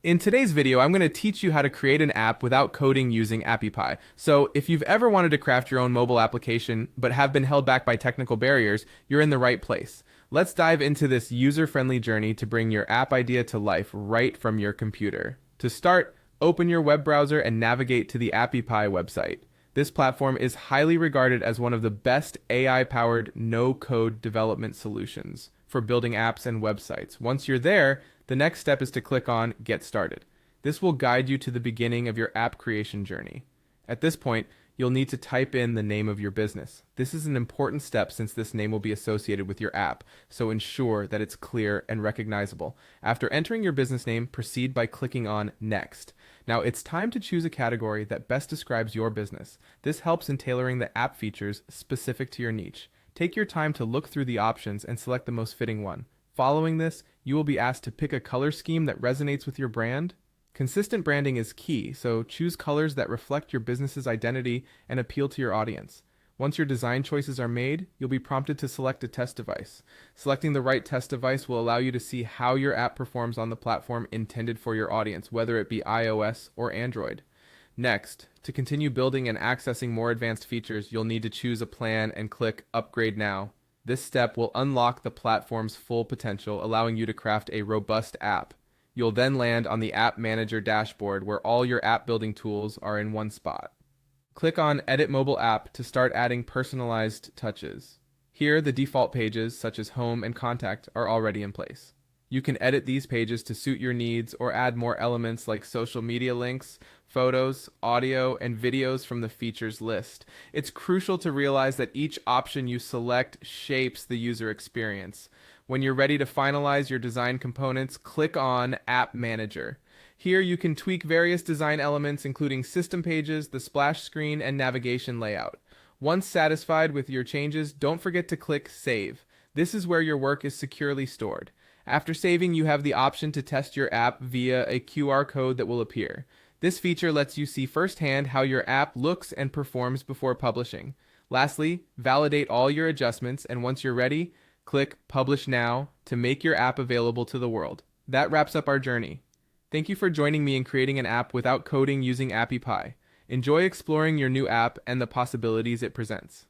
In today's video, I'm going to teach you how to create an app without coding using AppyPie. So if you've ever wanted to craft your own mobile application but have been held back by technical barriers, you're in the right place. Let's dive into this user-friendly journey to bring your app idea to life right from your computer. To start, open your web browser and navigate to the AppyPie website. This platform is highly regarded as one of the best AI-powered no-code development solutions for building apps and websites. Once you're there, the next step is to click on Get Started. This will guide you to the beginning of your app creation journey. At this point, you'll need to type in the name of your business. This is an important step since this name will be associated with your app, so ensure that it's clear and recognizable. After entering your business name, proceed by clicking on Next. Now it's time to choose a category that best describes your business. This helps in tailoring the app features specific to your niche. Take your time to look through the options and select the most fitting one. Following this, you will be asked to pick a color scheme that resonates with your brand. Consistent branding is key, so choose colors that reflect your business's identity and appeal to your audience. Once your design choices are made, you'll be prompted to select a test device. Selecting the right test device will allow you to see how your app performs on the platform intended for your audience, whether it be iOS or Android. Next, to continue building and accessing more advanced features, you'll need to choose a plan and click Upgrade Now. This step will unlock the platform's full potential, allowing you to craft a robust app. You'll then land on the App Manager dashboard where all your app building tools are in one spot. Click on Edit Mobile App to start adding personalized touches. Here, the default pages, such as Home and Contact, are already in place. You can edit these pages to suit your needs or add more elements like social media links, photos, audio, and videos from the features list. It's crucial to realize that each option you select shapes the user experience. When you're ready to finalize your design components, click on App Manager. Here you can tweak various design elements including system pages, the splash screen, and navigation layout. Once satisfied with your changes, don't forget to click Save. This is where your work is securely stored. After saving, you have the option to test your app via a QR code that will appear. This feature lets you see firsthand how your app looks and performs before publishing. Lastly, validate all your adjustments, and once you're ready, click Publish Now to make your app available to the world. That wraps up our journey. Thank you for joining me in creating an app without coding using AppyPie. Enjoy exploring your new app and the possibilities it presents.